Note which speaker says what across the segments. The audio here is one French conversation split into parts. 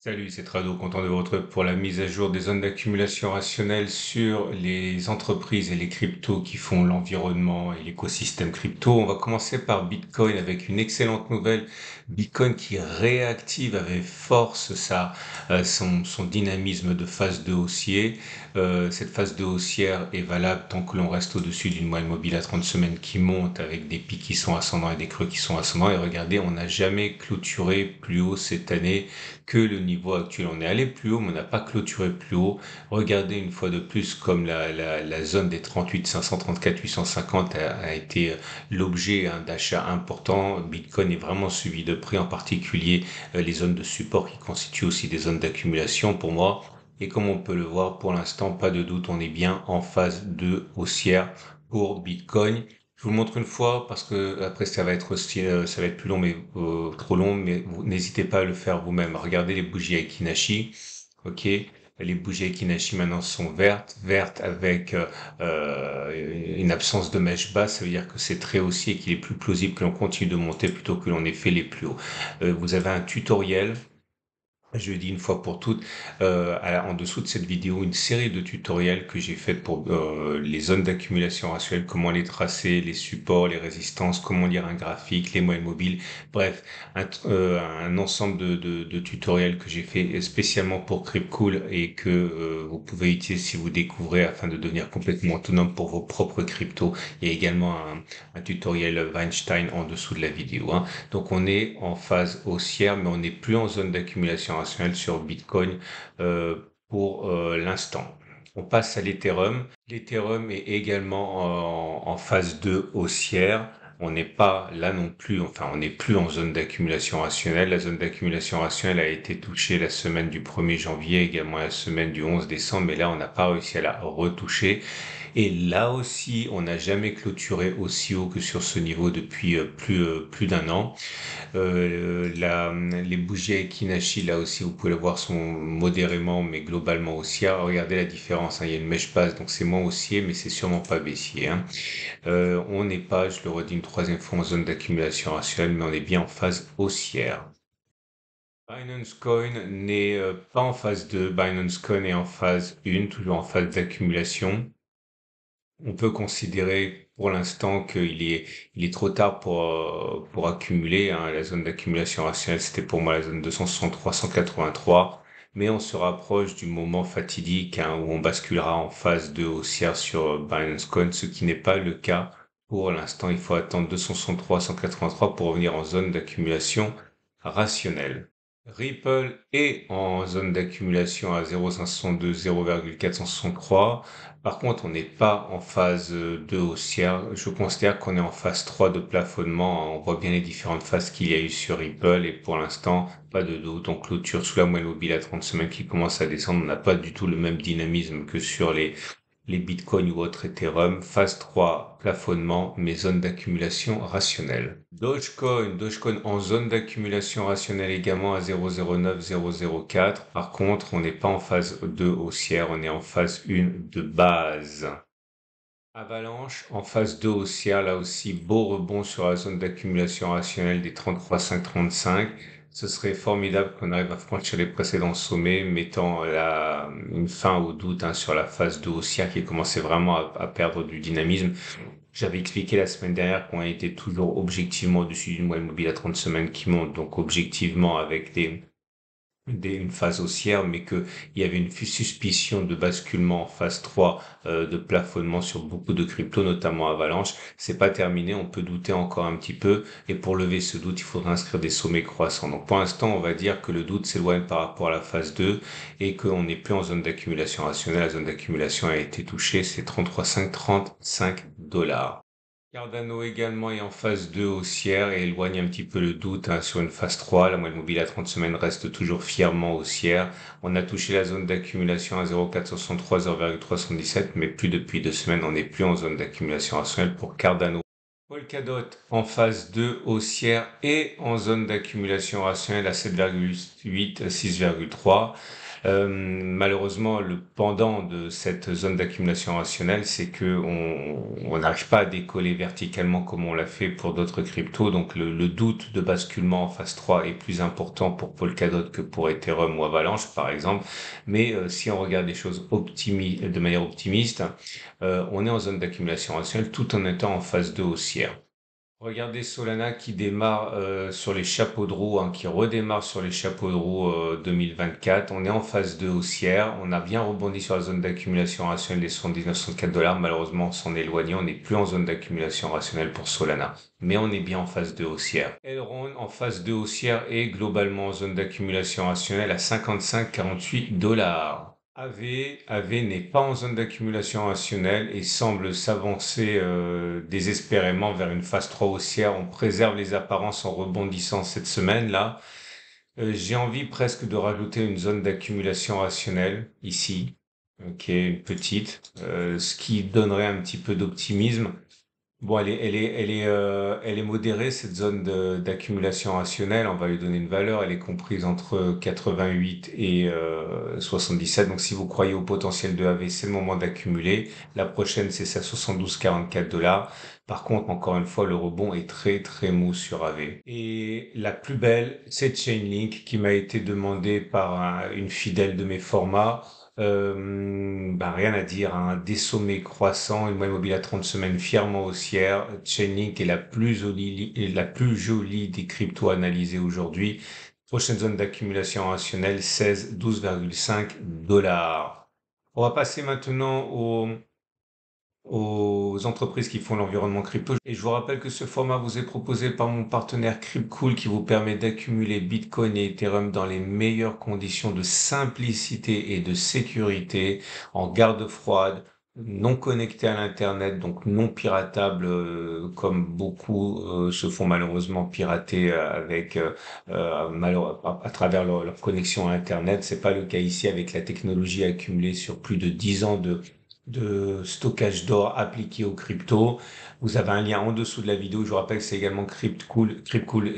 Speaker 1: Salut, c'est Trado, content de vous retrouver pour la mise à jour des zones d'accumulation rationnelle sur les entreprises et les cryptos qui font l'environnement et l'écosystème crypto. On va commencer par Bitcoin avec une excellente nouvelle. Bitcoin qui réactive avec force son dynamisme de phase de haussier. Cette phase de haussière est valable tant que l'on reste au-dessus d'une moyenne mobile à 30 semaines qui monte avec des pics qui sont ascendants et des creux qui sont ascendants. Et regardez, on n'a jamais clôturé plus haut cette année que le niveau actuel. On est allé plus haut, mais on n'a pas clôturé plus haut. Regardez une fois de plus comme la zone des 38 534 850 a été l'objet d'achat important. Bitcoin est vraiment suivi de près, en particulier les zones de support qui constituent aussi des zones d'accumulation pour moi. Et comme on peut le voir, pour l'instant, pas de doute, on est bien en phase de haussière pour Bitcoin. Je vous le montre une fois parce que après ça va être aussi, ça va être plus long, mais trop long, mais n'hésitez pas à le faire vous-même. Regardez les bougies Akinashi, ok? Les bougies Akinashi maintenant sont vertes avec une absence de mèche basse. Ça veut dire que c'est très haussier et qu'il est plus plausible que l'on continue de monter plutôt que l'on ait fait les plus hauts. Vous avez un tutoriel. Je dis une fois pour toutes, en dessous de cette vidéo, une série de tutoriels que j'ai fait pour les zones d'accumulation rationnelle, comment les tracer, les supports, les résistances, comment lire un graphique, les moyennes mobiles, bref, un ensemble de tutoriels que j'ai fait spécialement pour Cryptcool et que vous pouvez utiliser si vous découvrez afin de devenir complètement autonome pour vos propres cryptos. Il y a également un tutoriel Weinstein en dessous de la vidéo, hein. Donc on est en phase haussière, mais on n'est plus en zone d'accumulation rationnelle sur Bitcoin pour l'instant. On passe à l'Ethereum. L'Ethereum est également en phase 2 haussière. On n'est pas là non plus, enfin on n'est plus en zone d'accumulation rationnelle. La zone d'accumulation rationnelle a été touchée la semaine du 1er janvier, également la semaine du 11 décembre, mais là on n'a pas réussi à la retoucher. Et là aussi, on n'a jamais clôturé aussi haut que sur ce niveau depuis plus d'un an. Les bougies Ekinashi, là aussi, vous pouvez le voir, sont modérément, mais globalement haussières. Regardez la différence, hein. Il y a une mèche basse, donc c'est moins haussier, mais c'est sûrement pas baissier, hein. On n'est pas, je le redis une troisième fois, en zone d'accumulation rationnelle, mais on est bien en phase haussière. Binance Coin n'est pas en phase 2, Binance Coin est en phase 1, toujours en phase d'accumulation. On peut considérer pour l'instant il est trop tard pour accumuler, hein. La zone d'accumulation rationnelle, c'était pour moi la zone 263-183, mais on se rapproche du moment fatidique, hein, où on basculera en phase de haussière sur Binance Coin, ce qui n'est pas le cas pour l'instant. Il faut attendre 263-183 pour revenir en zone d'accumulation rationnelle. Ripple est en zone d'accumulation à 0,562, 0,463. Par contre, on n'est pas en phase de haussière. Je considère qu'on est en phase 3 de plafonnement. On voit bien les différentes phases qu'il y a eu sur Ripple et pour l'instant, pas de doute. On clôture sous la moyenne mobile à 30 semaines qui commence à descendre. On n'a pas du tout le même dynamisme que sur les bitcoins ou autres Ethereum. Phase 3, plafonnement, mais zone d'accumulation rationnelle. Dogecoin en zone d'accumulation rationnelle également à 0,09, 0,04. Par contre, on n'est pas en phase 2 haussière, on est en phase 1 de base. Avalanche en phase 2 haussière, là aussi beau rebond sur la zone d'accumulation rationnelle des 33,535. Ce serait formidable qu'on arrive à franchir les précédents sommets, mettant une fin au doute, hein, sur la phase 2 haussière qui commençait vraiment à perdre du dynamisme. J'avais expliqué la semaine dernière qu'on était toujours objectivement au-dessus d'une moyenne mobile à 30 semaines qui monte, donc objectivement avec une phase haussière, mais qu'il y avait une suspicion de basculement en phase 3, de plafonnement sur beaucoup de cryptos, notamment Avalanche. C'est pas terminé, on peut douter encore un petit peu, et pour lever ce doute, il faudra inscrire des sommets croissants. Donc pour l'instant, on va dire que le doute s'éloigne par rapport à la phase 2 et qu'on n'est plus en zone d'accumulation rationnelle. La zone d'accumulation a été touchée, c'est 33,535 $. Cardano également est en phase 2 haussière et éloigne un petit peu le doute, hein, sur une phase 3. La moyenne mobile à 30 semaines reste toujours fièrement haussière. On a touché la zone d'accumulation à 0,463, 0,317, mais plus depuis 2 semaines, on n'est plus en zone d'accumulation rationnelle pour Cardano. Polkadot en phase 2 haussière et en zone d'accumulation rationnelle à 7,8, 6,3. Malheureusement, le pendant de cette zone d'accumulation rationnelle, c'est que on n'arrive pas à décoller verticalement comme on l'a fait pour d'autres cryptos. Donc le doute de basculement en phase 3 est plus important pour Polkadot que pour Ethereum ou Avalanche, par exemple. Mais si on regarde les choses de manière optimiste, on est en zone d'accumulation rationnelle tout en étant en phase 2 haussière. Regardez Solana qui démarre sur les chapeaux de roue, hein, qui redémarre sur les chapeaux de roue 2024. On est en phase 2 haussière. On a bien rebondi sur la zone d'accumulation rationnelle des 79-64 dollars. Malheureusement, on s'en est éloigné. On n'est plus en zone d'accumulation rationnelle pour Solana. Mais on est bien en phase 2 haussière. Elrond en phase 2 haussière et globalement en zone d'accumulation rationnelle à 55,48 dollars. AV n'est pas en zone d'accumulation rationnelle et semble s'avancer désespérément vers une phase 3 haussière. On préserve les apparences en rebondissant cette semaine-là. J'ai envie presque de rajouter une zone d'accumulation rationnelle ici, qui est une petite, ce qui donnerait un petit peu d'optimisme. Bon, elle est modérée, cette zone d'accumulation rationnelle. On va lui donner une valeur. Elle est comprise entre 88 et 77. Donc, si vous croyez au potentiel de AV, c'est le moment d'accumuler. La prochaine, c'est ça, 72,44 dollars. Par contre, encore une fois, le rebond est très, très mou sur AV. Et la plus belle, c'est Chainlink qui m'a été demandée par une fidèle de mes formats. Rien à dire, hein. Des sommets croissants, une moyenne mobile à 30 semaines fièrement haussière. Chainlink est la plus jolie des cryptos analysées aujourd'hui. Prochaine zone d'accumulation rationnelle, 12,5 dollars. On va passer maintenant aux entreprises qui font l'environnement crypto. Et je vous rappelle que ce format vous est proposé par mon partenaire Cryptcool qui vous permet d'accumuler Bitcoin et Ethereum dans les meilleures conditions de simplicité et de sécurité, en garde froide, non connecté à l'internet, donc non piratable, comme beaucoup se font malheureusement pirater à travers leur connexion à internet. C'est pas le cas ici avec la technologie accumulée sur plus de 10 ans de stockage d'or appliqué aux cryptos. Vous avez un lien en dessous de la vidéo. Je vous rappelle que c'est également Cryptcool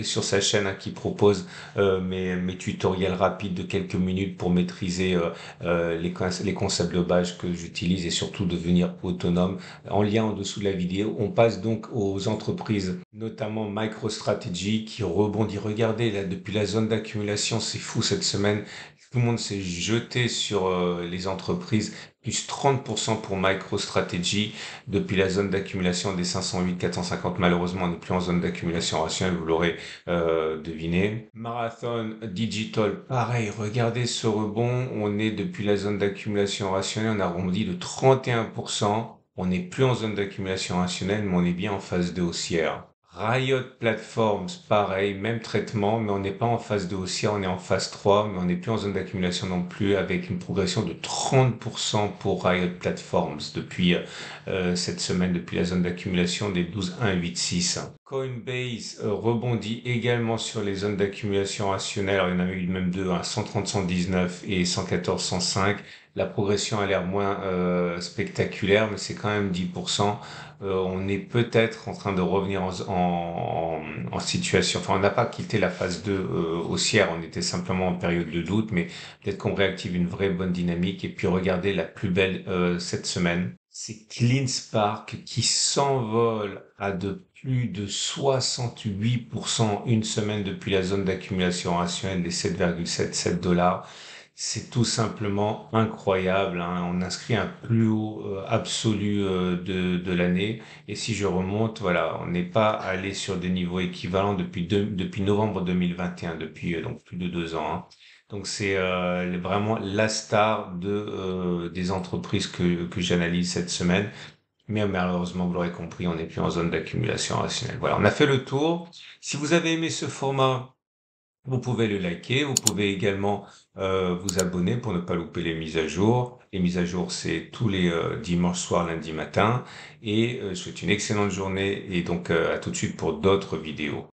Speaker 1: sur sa chaîne, hein, qui propose mes tutoriels rapides de quelques minutes pour maîtriser les concepts de base que j'utilise et surtout devenir autonome. En lien en dessous de la vidéo, on passe donc aux entreprises, notamment MicroStrategy qui rebondit. Regardez là, depuis la zone d'accumulation, c'est fou cette semaine. Tout le monde s'est jeté sur les entreprises, plus 30% pour MicroStrategy depuis la zone d'accumulation des 508-450. Malheureusement, on n'est plus en zone d'accumulation rationnelle, vous l'aurez deviné. Marathon Digital, pareil, regardez ce rebond. On est depuis la zone d'accumulation rationnelle, on a rebondi de 31%. On n'est plus en zone d'accumulation rationnelle, mais on est bien en phase de haussière. Riot Platforms, pareil, même traitement, mais on n'est pas en phase de haussière, on est en phase 3, mais on n'est plus en zone d'accumulation non plus, avec une progression de 30% pour Riot Platforms depuis cette semaine, depuis la zone d'accumulation des 12,186. Coinbase rebondit également sur les zones d'accumulation rationnelle. Alors, il y en a eu même deux, 130, 119 et 114, 105. La progression a l'air moins spectaculaire, mais c'est quand même 10%. On est peut-être en train de revenir en situation, enfin on n'a pas quitté la phase 2 haussière, on était simplement en période de doute, mais peut-être qu'on réactive une vraie bonne dynamique. Et puis regardez la plus belle cette semaine, c'est CleanSpark qui s'envole à de plus de 68% une semaine depuis la zone d'accumulation rationnelle des 7,77 dollars. C'est tout simplement incroyable, hein. On inscrit un plus haut absolu de l'année. Et si je remonte, voilà, on n'est pas allé sur des niveaux équivalents depuis novembre 2021, depuis donc plus de 2 ans, hein. Donc c'est vraiment la star des entreprises que j'analyse cette semaine. Mais malheureusement, vous l'aurez compris, on n'est plus en zone d'accumulation rationnelle. Voilà, on a fait le tour. Si vous avez aimé ce format, vous pouvez le liker, vous pouvez également vous abonner pour ne pas louper les mises à jour. Les mises à jour, c'est tous les dimanches soirs, lundi matin. Et je vous souhaite une excellente journée et donc à tout de suite pour d'autres vidéos.